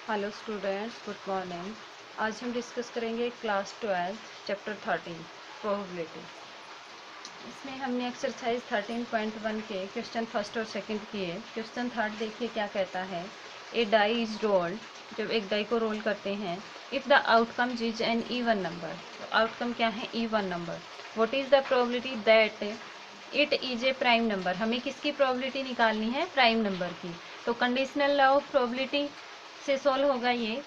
Hello students, good morning. आज हम discuss करेंगे क्लास 12 चैप्टर 13 प्रोबेबिलिटी। इसमें हमने एक्सरसाइज 13.1 के क्वेश्चन फर्स्ट और सेकंड किए। क्वेश्चन थर्ड देखिए क्या कहता है। ए डाई इज रोल्ड, जब एक डाई को रोल करते हैं, if the outcome is an even number, तो आउटकम क्या है? Even number. What is the probability that it is a prime number. हमें किसकी प्रोबेबिलिटी निकालनी है? प्राइम नंबर की। तो कंडीशनल लॉ ऑफ प्रोबेबिलिटी से सॉल्व होगा ये।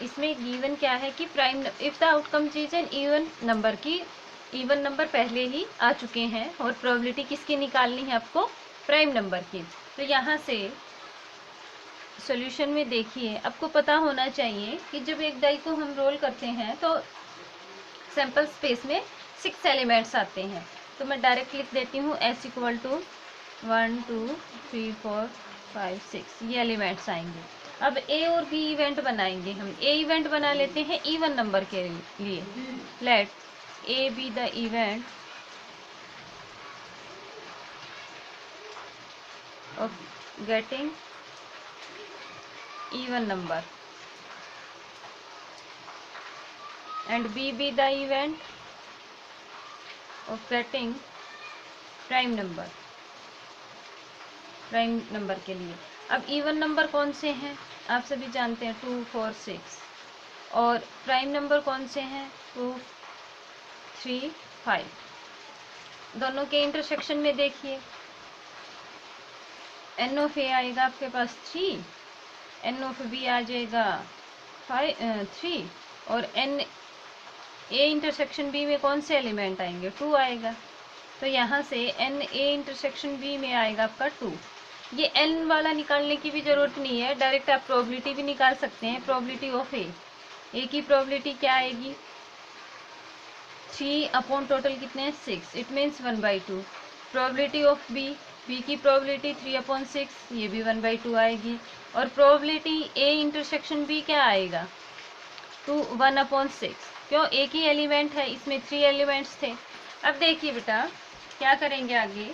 इसमें गिवन क्या है कि prime if the outcome is an even number की, इवन नंबर पहले ही आ चुके हैं और प्रोबेबिलिटी किसकी निकालनी है आपको? प्राइम नंबर की। तो यहाँ से सॉल्यूशन में देखिए, आपको पता होना चाहिए कि जब एक डाई को हम रोल करते हैं तो सैंपल स्पेस में 6 एलिमेंट्स आते हैं। तो मैं डायरेक्ट लिख देती हूँ S इक्वल टू 1 2 3 4 5 6, ये एलिमेंट्स आएंगे। अब A और B इवेंट बनाएंगे। हम A इवेंट बना लेते हैं इवन नंबर के लिए। Let A B the event of getting even number and B be the event of getting prime number। Prime number के लिए अब इवन नंबर कौन से हैं? आप सभी जानते हैं 2 4 6। और प्राइम नंबर कौन से हैं? 2 3 5। दोनों के इंटरसेक्शन में देखिए, एन ऑफ ए आएगा आपके पास 3, एन ऑफ बी आ जाएगा 3, और एन ए इंटरसेक्शन बी में कौन से एलिमेंट आएंगे? 2 आएगा। तो यहाँ से एन ए इंटरसेक्शन बी में आएगा आपका 2। ये एन वाला निकालने की भी ज़रूरत नहीं है, डायरेक्ट आप प्रोबेबिलिटी भी निकाल सकते हैं। प्रोबेबिलिटी ऑफ ए की प्रोबेबिलिटी क्या आएगी? 3 अपॉन टोटल कितने हैं? 6, it means 1/2। Probability of B की प्रोबेबिलिटी 3/6, ये भी 1/2 आएगी। और प्रोबेबिलिटी ए इंटरसेक्शन बी क्या आएगा? 1/6। क्यों? एक ही एलिमेंट है, इसमें 3 एलिमेंट्स थे। अब देखिए बेटा क्या करेंगे आगे,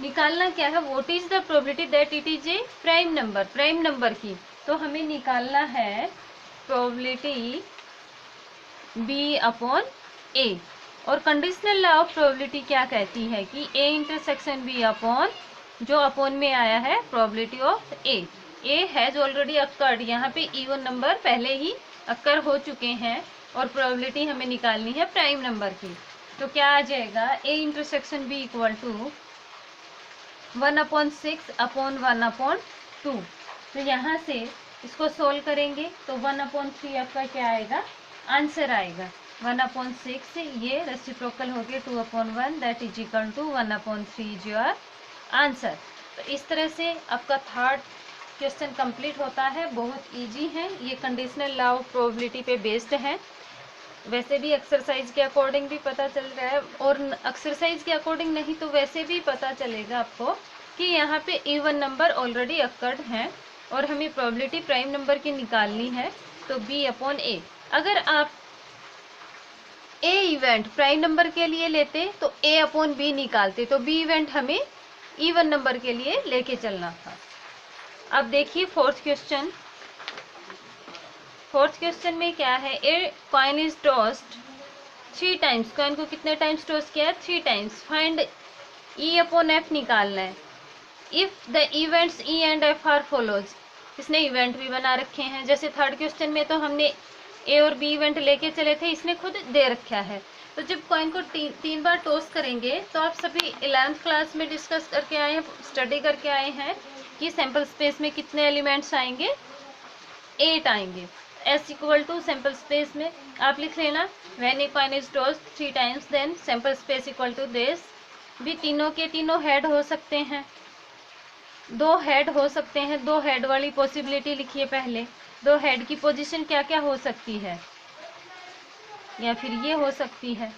निकालना क्या है? What is the probability that it is a prime number. Prime number की तो हमें निकालना है प्रोबेबिलिटी बी अपॉन ए। और कंडीशनल लॉ ऑफ प्रोबेबिलिटी क्या कहती है कि ए इंटरसेक्शन बी अपॉन, जो अपॉन में आया है probability of A has already occurred. यहाँ पे इवन नंबर पहले ही अक्कर हो चुके हैं और प्रोबेबिलिटी हमें निकालनी है प्राइम नंबर की। तो क्या आ जाएगा? A intersection B equal to 1/6 upon 1/2। तो यहाँ से इसको सोल्व करेंगे तो 1/3 आपका क्या आएगा? आंसर आएगा 1/6। ये रेसिप्रोकल हो गया 2/1, that is equal to 1/3 is your answer. तो इस तरह से आपका थर्ड क्वेश्चन कंप्लीट होता है। बहुत इजी है, ये कंडीशनल लॉ ऑफ प्रोबेबिलिटी पे बेस्ड है। वैसे भी एक्सरसाइज के अकॉर्डिंग भी पता चल रहा है, और एक्सरसाइज के अकॉर्डिंग नहीं तो वैसे भी पता चलेगा आपको कि यहाँ पे इवन नंबर ऑलरेडी अक्कर्ड हैं और हमें प्रोबेबिलिटी प्राइम नंबर की निकालनी है। तो बी अपॉन ए, अगर आप ए इवेंट प्राइम नंबर के लिए लेते तो ए अपॉन बी निकालते, तो बी इवेंट हमें इवन नंबर के लिए लेके चलना था। अब देखिए फोर्थ क्वेश्चन। फोर्थ क्वेश्चन में क्या है? A coin is tossed 3 times. Coin को कितने टाइम्स टॉस किया है? 3 times. Find E upon F निकालना है। If the events E and F are follows. इसने इवेंट भी बना रखे हैं। जैसे थर्ड क्वेश्चन में तो हमने ए और बी इवेंट लेके चले थे, इसने खुद दे रखा है। तो जब कॉइन को 3 बार टॉस करेंगे तो आप सभी 11th क्लास में डिस्कस करके आए हैं, स्टडी करके आए हैं कि सैंपल स्पेस में कितने एलिमेंट्स आएंगे? 8 आएंगे। S equal to sample space में आप लिख लेना, when a coin is tossed 3 times then sample space equal to this. भी तीनों के तीनों हेड हो सकते हैं, 2 हेड हो सकते हैं। 2 हेड वाली पॉसिबिलिटी लिखिए पहले। 2 हेड की पोजीशन क्या क्या हो सकती है, या फिर ये हो सकती है।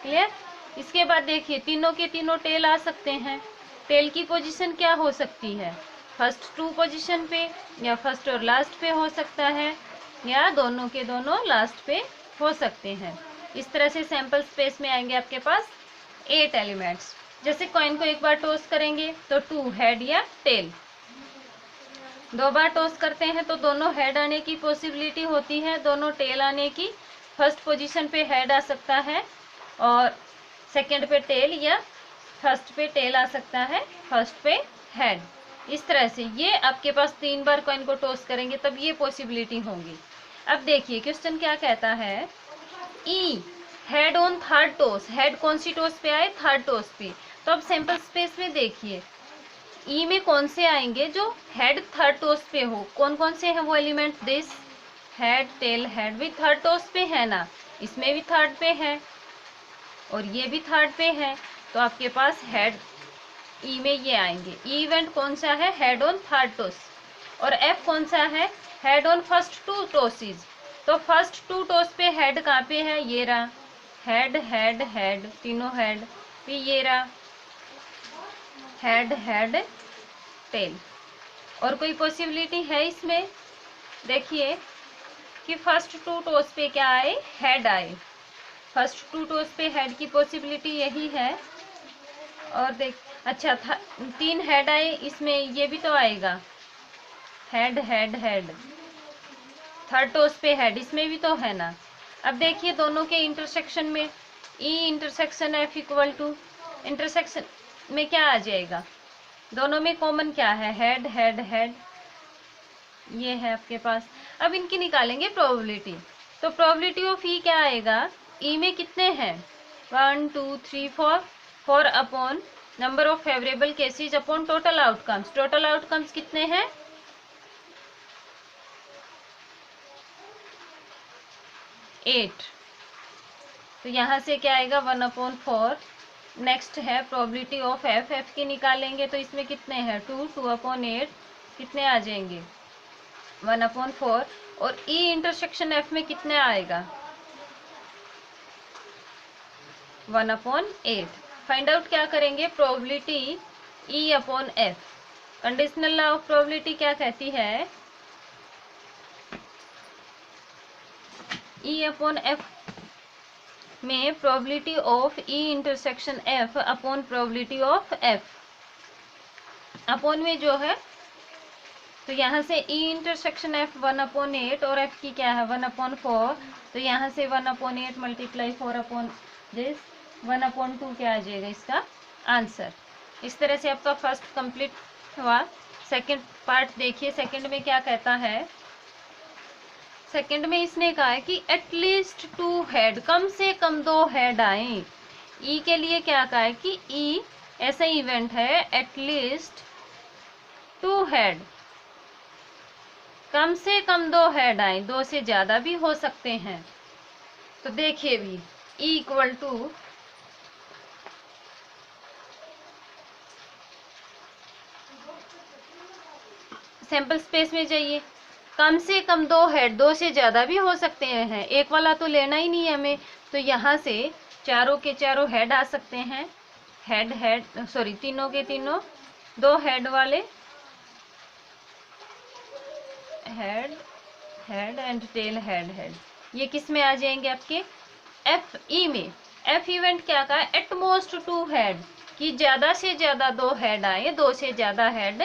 क्लियर? इसके बाद देखिए तीनों के तीनों टेल आ सकते हैं। टेल की पोजीशन क्या हो सकती है? फर्स्ट 2 पोजीशन पे, या फर्स्ट और लास्ट पे हो सकता है, या दोनों के दोनों लास्ट पे हो सकते हैं। इस तरह से सैंपल स्पेस में आएंगे आपके पास 8 एलिमेंट्स। जैसे कॉइन को एक बार टॉस करेंगे तो 2 हेड या टेल। 2 बार टॉस करते हैं तो दोनों हेड आने की पॉसिबिलिटी होती है, दोनों टेल आने की। फर्स्ट पोजीशन पे हेड आ सकता है और सेकंड पे टेल, या फर्स्ट पे टेल आ सकता है, फर्स्ट पे हेड। इस तरह से ये आपके पास 3 बार कॉइन को टॉस करेंगे तब ये पॉसिबिलिटी होंगी। अब देखिए क्वेश्चन क्या कहता है, E head on third toss, head कौन सी टॉस पे आए, थर्ड टॉस पे। तो अब सैंपल स्पेस में देखिए ई में कौन से आएंगे जो हेड थर्ड टॉस पे हो, कौन कौन से हैं वो element, this head tail head भी थर्ड टॉस पे है ना, इसमें भी थर्ड पे है और ये भी थर्ड पे है। तो आपके पास हेड ई में ये आएंगे। ई इवेंट कौन सा है, हेड ऑन थर्ड टॉस। और एफ कौन सा है, हेड ऑन फर्स्ट 2 टॉसेज। तो फर्स्ट 2 टॉस पे हेड कहाँ पे है, ये रहा, हेड हेड हेड, तीनों हेड, फिर ये रहा हेड हेड टेल। और कोई पॉसिबिलिटी है इसमें, देखिए कि फर्स्ट 2 टॉस पे क्या आए, हेड आए, फर्स्ट 2 टॉस पे हेड की पॉसिबिलिटी यही है। और देख अच्छा था 3 हेड आए, इसमें ये भी तो आएगा head head head, third toss पे हेड, इसमें भी तो है ना। अब देखिए दोनों के इंटरसेक्शन में E intersection F equal to, intersection में क्या आ जाएगा, दोनों में कॉमन क्या है, हेड हेड हेड, ये है आपके पास। अब इनकी निकालेंगे प्रोबेबिलिटी। तो प्रोबेबिलिटी ऑफ ई क्या आएगा, ई में कितने हैं, 1 2 3 4, 4 upon number of favourable cases upon total outcomes. Total outcomes कितने हैं, 8। तो यहाँ से क्या आएगा, 1/4। नेक्स्ट है प्रोबेबिलिटी ऑफ एफ, एफ की निकालेंगे तो इसमें कितने हैं, 2, 2/8, कितने आ जाएंगे, 1/4। और ई इंटरसेक्शन एफ में कितने आएगा, 1/8। फाइंड आउट क्या करेंगे, probability E upon F. Conditional law of probability क्या कहती है, ई अपॉन एफ में probability of E intersection F upon probability of F, upon में जो है तो यहाँ से ई इंटरसेक्शन एफ 1/8 और एफ की क्या है 1/4। तो यहाँ से 1/8 मल्टीप्लाई 4 दिस 1/2 क्या आ जाएगा इसका आंसर। इस तरह से आपका फर्स्ट कंप्लीट हुआ। सेकंड पार्ट देखिए, सेकंड में क्या कहता है, सेकंड में इसने कहा है कि एटलीस्ट 2 हेड, कम से कम 2 हेड आए। ई के लिए क्या कहा है कि ई ऐसा इवेंट है एटलीस्ट 2 हेड, कम से कम 2 हेड आए, 2 से ज्यादा भी हो सकते हैं। तो देखिए भी E equal to sample space में जाइए, कम से कम 2 हेड, 2 से ज़्यादा भी हो सकते हैं, एक वाला तो लेना ही नहीं है हमें। तो यहाँ से चारों के चारों हेड आ सकते हैं, हेड हेड सॉरी तीनों के तीनों 2 हेड वाले, head head and tail head head, ये किस में आ जाएंगे आपके एफ ई में। एफ इवेंट क्या कहा, एटमोस्ट 2 हेड, कि ज़्यादा से ज़्यादा 2 हेड आए, 2 से ज़्यादा हेड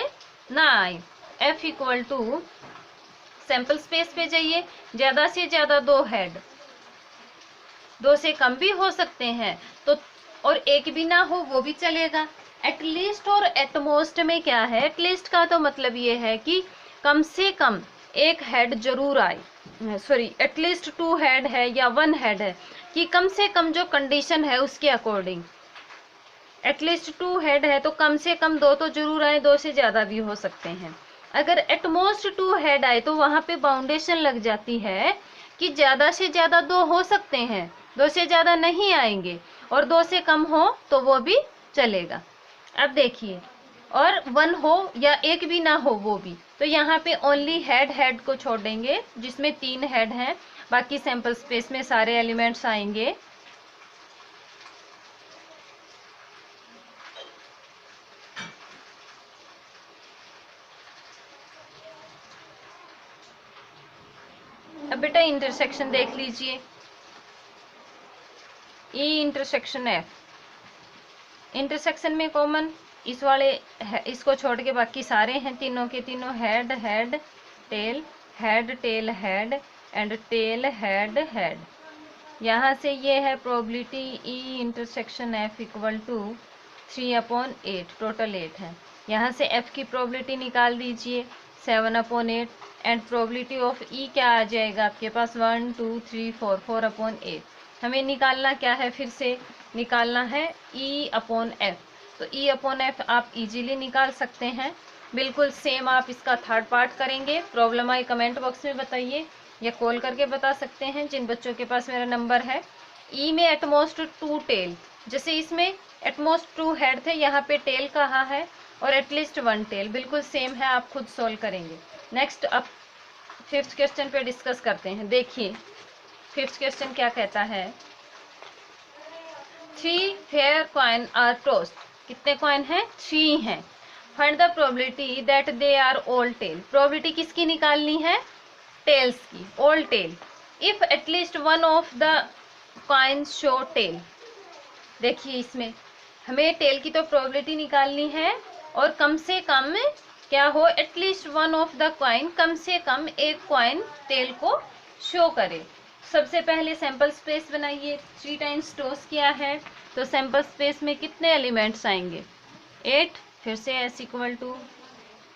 ना आए। F equal to sample space पे जाइए, ज़्यादा से ज़्यादा 2 हेड, 2 से कम भी हो सकते हैं तो, और एक भी ना हो वो भी चलेगा। एटलीस्ट और एटमोस्ट में क्या है, एटलीस्ट का तो मतलब ये है कि कम से कम 1 हेड जरूर आए, सॉरी एटलीस्ट 2 हेड है या 1 हेड है, कि कम से कम जो कंडीशन है उसके अकॉर्डिंग एटलीस्ट 2 हेड है तो कम से कम 2 तो जरूर आए, 2 से ज़्यादा भी हो सकते हैं। अगर एटमोस्ट 2 हेड आए तो वहाँ पे बाउंडेशन लग जाती है कि ज़्यादा से ज़्यादा 2 हो सकते हैं, 2 से ज़्यादा नहीं आएंगे, और 2 से कम हो तो वो भी चलेगा। अब देखिए, और 1 हो या 1 भी ना हो वो भी, तो यहाँ पे ओनली हेड हेड को छोड़ देंगे जिसमें 3 हेड हैं, बाकी सैंपल स्पेस में सारे एलिमेंट्स आएंगे। अब बेटा इंटरसेक्शन देख लीजिए, ई इंटरसेक्शन एफ, इंटरसेक्शन में कॉमन इस वाले इसको छोड़ के बाकी सारे हैं तीनों के तीनों head head tail head tail head and tail head head. यहाँ से ये है probability E intersection F equal to 3/8, total 8 है। यहाँ से एफ की प्रोबेबिलिटी निकाल दीजिए 7/8 एंड प्रोबेबिलिटी ऑफ ई क्या आ जाएगा आपके पास 1 2 3 4 4/8। हमें निकालना क्या है, फिर से निकालना है E/F। तो E/F आप इजीली निकाल सकते हैं। बिल्कुल सेम आप इसका थर्ड पार्ट करेंगे। प्रॉब्लम आई कमेंट बॉक्स में बताइए या कॉल करके बता सकते हैं जिन बच्चों के पास मेरा नंबर है। ई में एटमोस्ट 2 टेल, जैसे इसमें एटमोस्ट 2 हेड थे, यहाँ पे टेल कहाँ है और एटलीस्ट 1 टेल, बिल्कुल सेम है, आप खुद सोल्व करेंगे। नेक्स्ट अब 5th क्वेश्चन पे डिस्कस करते हैं। देखिए 5th क्वेश्चन क्या कहता है, 3 फेयर कॉइन आर टॉस्ड। कितने कॉइन हैं? 3 हैं। Find the probability that they are all tail. Probability किसकी निकालनी है? टेल्स की, all tail. If at least one of the coins show tail. देखिए इसमें हमें टेल की तो प्रोबेबिलिटी निकालनी है और कम से कम क्या हो, at least one of the coin, कम से कम एक कॉइन टेल को शो करे। सबसे पहले सैंपल स्पेस बनाइए। 3 टाइम्स टॉस किया है तो सैंपल स्पेस में कितने एलिमेंट्स आएंगे? 8। फिर से एस इक्वल टू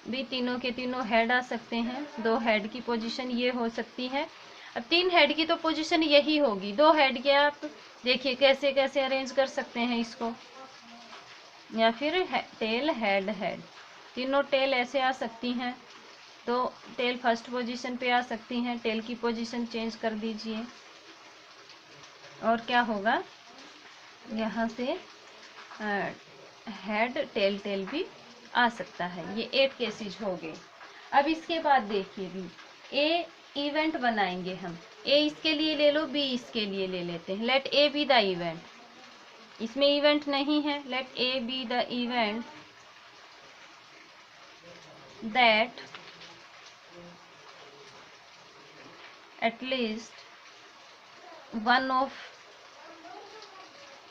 भी तीनों के तीनों हेड आ सकते हैं। 2 हेड की पोजीशन ये हो सकती है। अब 3 हेड की तो पोजीशन यही होगी। 2 हेड के आप देखिए कैसे कैसे अरेंज कर सकते हैं इसको, या फिर टेल हेड हेड, तीनों टेल ऐसे आ सकती हैं। तो टेल फर्स्ट पोजीशन पे आ सकती हैं। टेल की पोजीशन चेंज कर दीजिए और क्या होगा, यहाँ से हेड टेल टेल भी आ सकता है। ये 8 केसेज हो गए। अब इसके बाद देखिए भी ए इवेंट बनाएंगे हम। ए इसके लिए ले लो, बी इसके लिए ले लेते हैं। Let A B the event. इसमें इवेंट नहीं है। Let A B the event that at least one of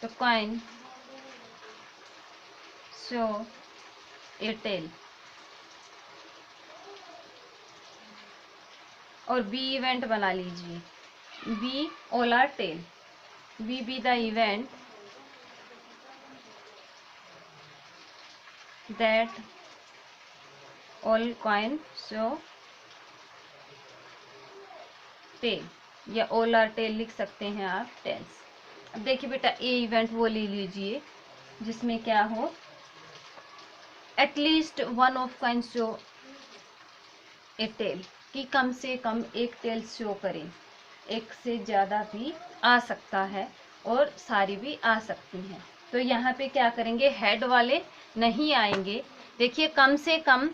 the coin show a tail। और बी इवेंट बना लीजिए, B all are tail. B B the event that all coin show tail, या all are tail लिख सकते हैं आप, tales. अब देखिए बेटा ए इवेंट वो ले लीजिए जिसमें क्या हो, at least one of coin show a tail, कि कम से कम एक टेल शो करें। एक से ज़्यादा भी आ सकता है और सारी भी आ सकती हैं। तो यहाँ पे क्या करेंगे, हेड वाले नहीं आएंगे। देखिए कम से कम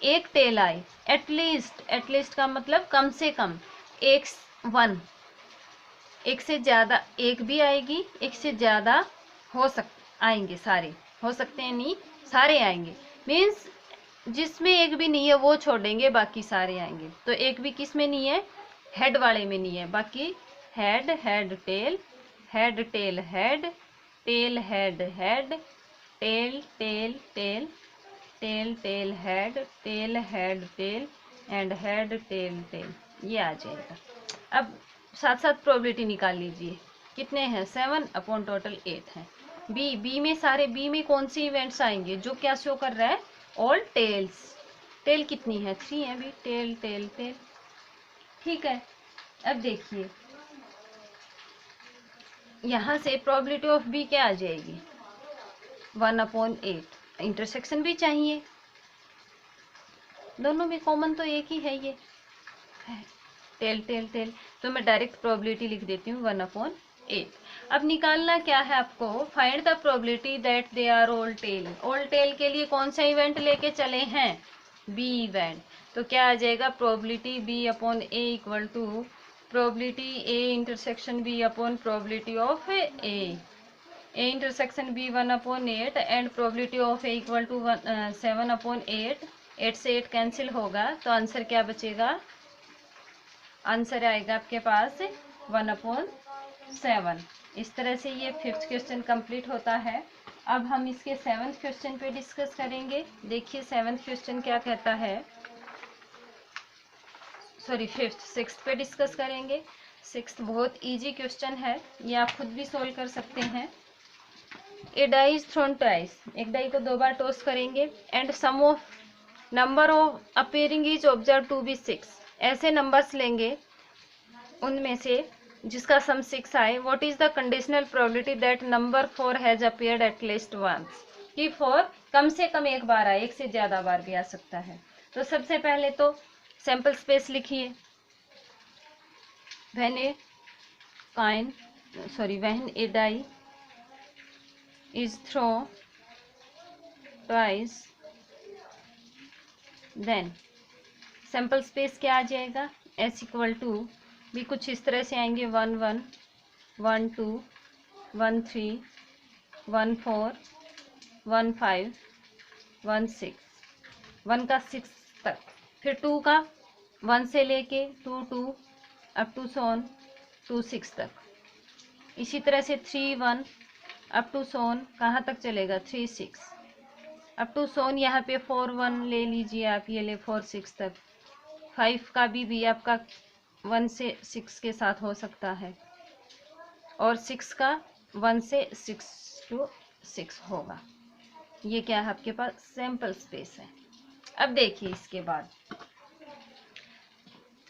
एक टेल आए, एटलीस्ट, एटलीस्ट का मतलब कम से कम एक, 1। एक से ज़्यादा एक भी आएगी, एक से ज़्यादा आएंगे, सारे हो सकते हैं, नहीं सारे आएंगे। मीन्स जिसमें एक भी नहीं है वो छोड़ेंगे, बाकी सारे आएंगे। तो एक भी किस में नहीं है, हेड वाले में नहीं है। बाकी head head tail, head tail head, tail head head, tail tail tail, tail tail head, tail head tail and head tail tail, ये आ जाएगा। अब साथ साथ प्रोबेबिलिटी निकाल लीजिए। कितने हैं? 7 अपॉन टोटल 8 हैं। बी में सारे, बी में कौन से इवेंट्स आएंगे जो क्या शो कर रहा है, ऑल टेल्स। टेल कितनी है? 3 है भी, टेल टेल टेल, ठीक है। अब देखिए यहाँ से प्रोबेबिलिटी ऑफ बी क्या आ जाएगी, 1/8। इंटरसेक्शन भी चाहिए, दोनों में कॉमन तो एक ही है, ये टेल टेल टेल। तो मैं डायरेक्ट प्रोबेबिलिटी लिख देती हूँ 1/8। अब निकालना क्या है आपको, find the probability that they are all tail. All tail के लिए कौन सा इवेंट लेके चले हैं, बी इवेंट। तो क्या आ जाएगा, probability B/A equal to probability A intersection B upon probability of A intersection B 1/8 and probability of A equal to 7/8। 8 से 8 कैंसिल होगा तो आंसर क्या बचेगा, आंसर आएगा आपके पास 1/7। इस तरह से ये 5th क्वेश्चन कंप्लीट होता है। अब हम इसके 7th क्वेश्चन पे डिस्कस करेंगे। देखिए 7th क्वेश्चन क्या कहता है, सॉरी 5th, 6th पे डिस्कस करेंगे। 6th बहुत इजी क्वेश्चन है, ये आप खुद भी सोल्व कर सकते हैं। A die is thrown twice, एक डाई को 2 बार टॉस करेंगे, and sum of number of appearing is observe to be 6। ऐसे नंबर्स लेंगे उनमें से जिसका सम 6 आए। What is the conditional probability that number 4 has appeared at least once, कि 4 कम से कम एक बार आए, एक से ज्यादा बार भी आ सकता है। तो सबसे पहले तो सैंपल स्पेस लिखिए। When a die is throw twice, then sample space क्या आ जाएगा, एस इक्वल टू भी कुछ इस तरह से आएंगे, 1 1 1 2 1 3 1 4 1 5 1 6, 1 का 6 तक, फिर 2 का 1 से लेके 2 2 अप टू सोन 2 6 तक। इसी तरह से 3 1 अप टू सोन कहाँ तक चलेगा, 3 6 अप टू सोन, यहाँ पे 4 1 ले लीजिए आप, ये ले 4 6 तक। 5 का भी आपका 1 से 6 के साथ हो सकता है, और 6 का 1 से 6 to 6 होगा। ये क्या है आपके पास, सैंपल स्पेस है। अब देखिए इसके बाद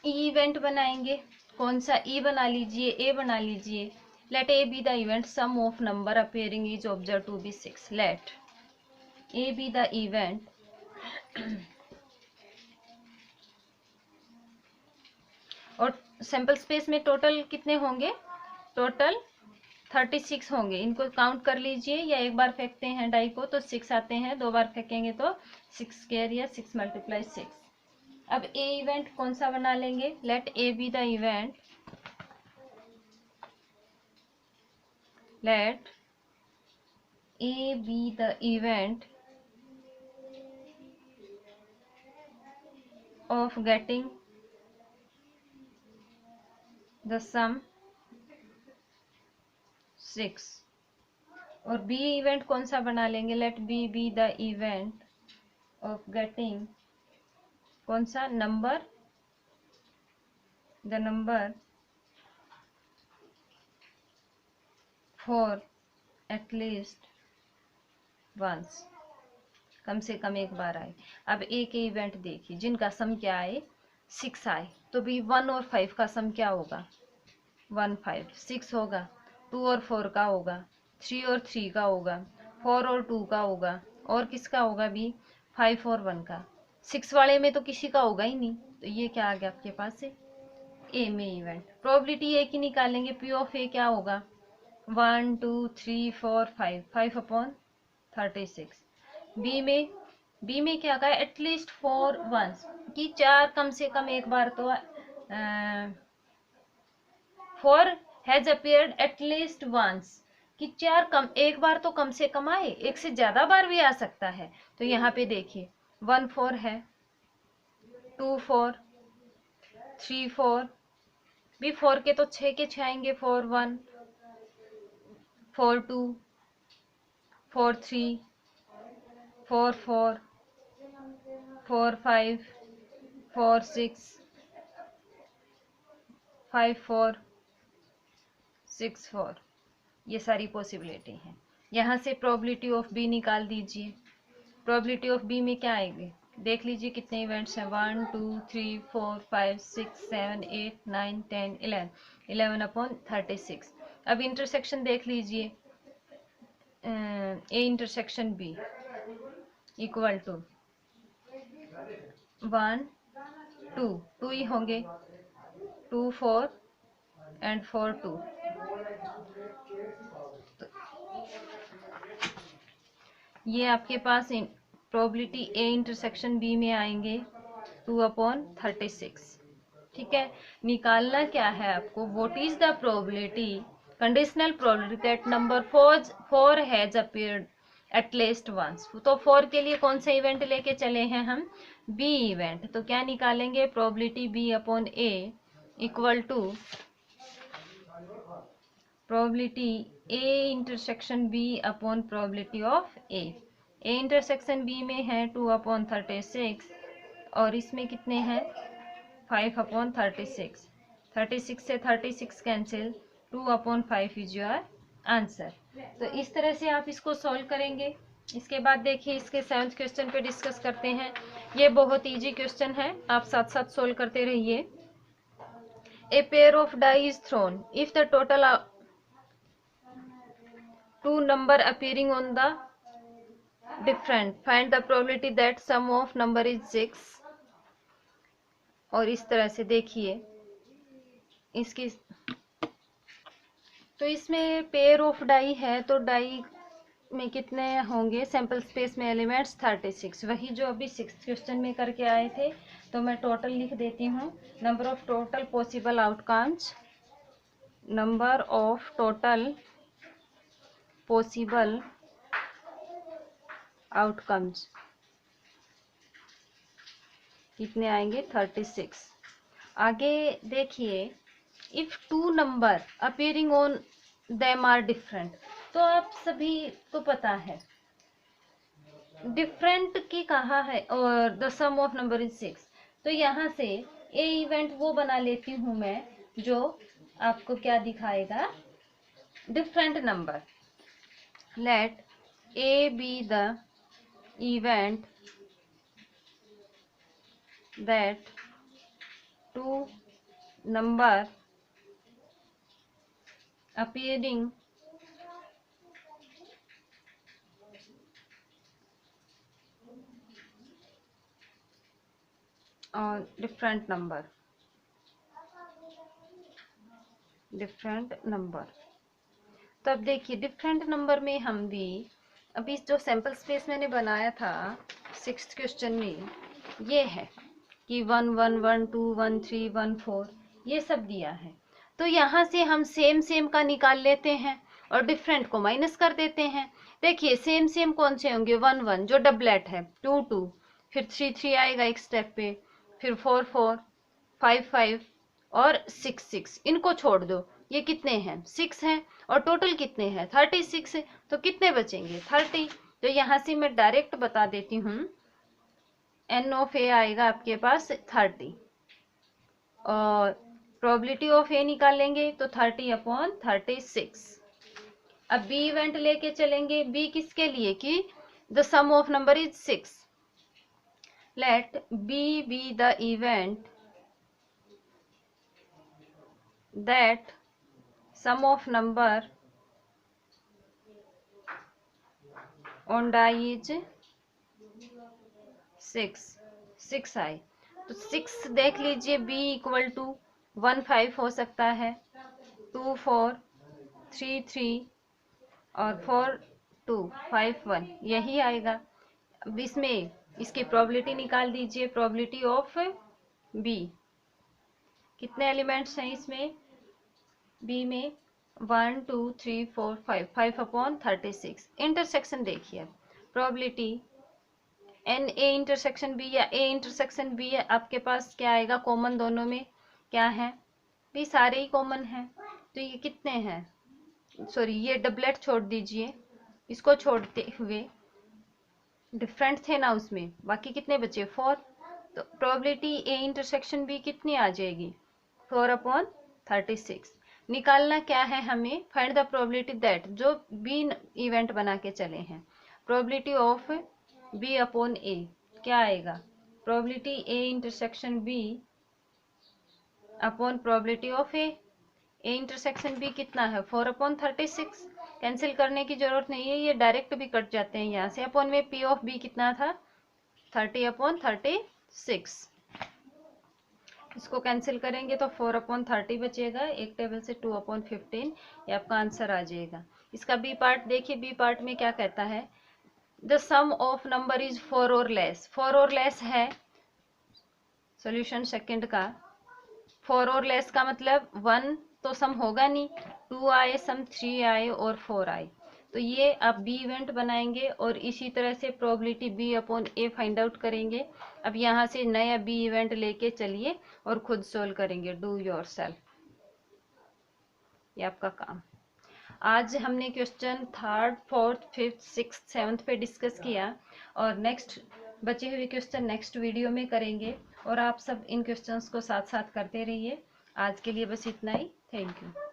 इवेंट बनाएंगे। कौन सा, ई बना लीजिए, ए बना लीजिए। Let A B the event sum of number appearing is observe to be 6। Let A B the event और सैंपल स्पेस में टोटल कितने होंगे, टोटल 36 होंगे। इनको काउंट कर लीजिए, या एक बार फेंकते हैं डाई को तो 6 आते हैं, 2 बार फेंकेंगे तो 6 स्क्वायर या 6 × 6। अब ए इवेंट कौन सा बना लेंगे, let A B the event, let A B the event of getting the sum 6। और बी इवेंट कौन सा बना लेंगे, let B B the event of getting कौन सा, number, the number 4 at least once, कम से कम एक बार आए। अब ए के इवेंट देखिए जिनका सम क्या आए, 6 आए, तो भी 1 और 5 का सम क्या होगा, 1 5 6 होगा, 2 और 4 का होगा, 3 और 3 का होगा, 4 और 2 का होगा, और किसका होगा भी, 5 और 1 का। 6 वाले में तो किसी का होगा ही नहीं, तो ये क्या आ गया आपके पास से, ए में इवेंट। प्रोबेबिलिटी ए की निकालेंगे, पी ऑफ ए क्या होगा, 1 2 3 4 5 5/36। बी में क्या कहा, एटलीस्ट 4 वंस, कि 4 कम से कम एक बार तो 4 हैज अपीयर्ड एटलीस्ट वंस, कि 4 कम एक बार तो कम से कम आए, एक से ज्यादा बार भी आ सकता है। तो यहाँ पे देखिए 1 4 है, 2 4 3 4 भी 4 के तो 6 के 6 आएंगे, 4 1 4 2 4 3 4 4 4 5 4 6 5 4 6 4, ये सारी पॉसिबिलिटी हैं। यहाँ से प्रोबेबिलिटी ऑफ बी निकाल दीजिए। प्रोबेबिलिटी ऑफ बी में क्या आएगी, देख लीजिए कितने इवेंट्स हैं, 1 2 3 4 5 6 7 8 9 10 11, 11/36। अब इंटरसेक्शन देख लीजिए, A intersection B equal to 1 2 ही होंगे, 2 4 एंड 4 2। ये आपके पास प्रोबेबिलिटी ए इंटरसेक्शन बी में आएंगे 2/36। ठीक है, निकालना क्या है आपको, what is the probability, conditional probability that number 4 has appeared at least once. तो 4 के लिए कौन सा इवेंट लेके चले हैं हम, बी इवेंट। तो क्या निकालेंगे, probability B A equal to probability A intersection B upon probability of A intersection B में है 2/36 और इसमें कितने हैं 5/36। 36 से 36 कैंसिल, 2/5 इज योर आंसर। तो इस तरह से आप इसको सॉल्व करेंगे। इसके बाद देखिए इसके 7th क्वेश्चन पे डिस्कस करते हैं। ये बहुत इजी क्वेश्चन है, आप साथ साथ सॉल्व करते रहिए। A pair of die is thrown if the total 2 number appearing on the different, find the probability that sum of number is 6। और इस तरह से देखिए इसकी, तो इसमें पेयर ऑफ डाई है तो डाई में कितने होंगे, सैंपल स्पेस में एलिमेंट्स 36, वही जो अभी 6th क्वेश्चन में करके आए थे। तो मैं टोटल लिख देती हूँ, number of total possible outcomes, number of total possible outcomes कितने आएंगे 36। आगे देखिए if 2 number appearing on them are different, तो आप सभी को पता है डिफरेंट की कहा है और the sum of number is 6। तो यहाँ से ए इवेंट वो बना लेती हूँ मैं जो आपको क्या दिखाएगा, different number. Let A B the event that 2 number appearing on different number, तो अब देखिए डिफरेंट नंबर में हम भी अभी जो सैंपल स्पेस मैंने बनाया था 6th क्वेश्चन में, ये है कि 1 1 1 2 1 3 1 4 ये सब दिया है। तो यहाँ से हम सेम का निकाल लेते हैं और डिफरेंट को माइनस कर देते हैं। देखिए सेम कौन से होंगे, 1 1 जो डबलेट है, 2 2, फिर 3 3 आएगा एक स्टेप पे, फिर 4 4, 5 5 और 6 6, इनको छोड़ दो, ये कितने हैं 6 हैं और टोटल कितने हैं 36 है, तो कितने बचेंगे 30। तो यहाँ से मैं डायरेक्ट बता देती हूँ एन ऑफ ए आएगा आपके पास 30 और प्रोबेबिलिटी ऑफ ए निकालेंगे तो 30/36। अब बी इवेंट लेके चलेंगे, बी किसके लिए कि the sum of number is 6। Let B B the event that sum of number on die is 6 आई। तो 6 देख लीजिए b इक्वल टू 1 5 हो सकता है, 2 4 3 3 और 4 2 5 1 यही आएगा। अब इसमें इसकी प्रोबेबिलिटी निकाल दीजिए, प्रोबेबिलिटी ऑफ b, कितने एलिमेंट्स हैं इसमें b में 1 2 3 4 5, 5/36। इंटरसेक्शन देखिए, probability an A intersection B या ए इंटरसेक्शन बी आपके पास क्या आएगा, कॉमन दोनों में क्या है भी, सारे ही कॉमन हैं। तो ये कितने हैं, सॉरी ये डबलेट छोड़ दीजिए, इसको छोड़ते हुए डिफरेंट थे ना उसमें, बाकी कितने बचे 4। तो प्रोबेबिलिटी ए इंटरसेक्शन बी कितनी आ जाएगी 4/36। निकालना क्या है हमें, फाइंड द प्रोबेबिलिटी दैट, जो बी इवेंट बना के चले हैं, probability of B upon A क्या आएगा, probability A intersection B upon probability of A intersection B कितना है 4/36। कैंसिल करने की जरूरत नहीं है, ये डायरेक्ट भी कट जाते हैं यहाँ से। अपॉन में पी ऑफ बी कितना था 30/36, इसको कैंसिल करेंगे तो 4/30 बचेगा, एक टेबल से 2/15, ये आपका आंसर आ जाएगा। इसका बी पार्ट देखिए, बी पार्ट में क्या कहता है, the sum of number is 4 और लेस, 4 और लेस है सॉल्यूशन सेकंड का। 4 और लेस का मतलब 1 तो सम होगा नहीं, 2 आए सम 3 आए और 4 आए, तो ये आप बी इवेंट बनाएंगे और इसी तरह से प्रोबेबिलिटी बी अपॉन ए फाइंड आउट करेंगे। अब यहाँ से नया बी इवेंट लेके चलिए और खुद सोल्व करेंगे, डू योरसेल्फ, ये आपका काम। आज हमने question 3rd 4th 5th 6th 7th पे डिस्कस किया, और नेक्स्ट बचे हुए क्वेश्चन नेक्स्ट वीडियो में करेंगे, और आप सब इन क्वेश्चंस को साथ साथ करते रहिए। आज के लिए बस इतना ही। Thank you.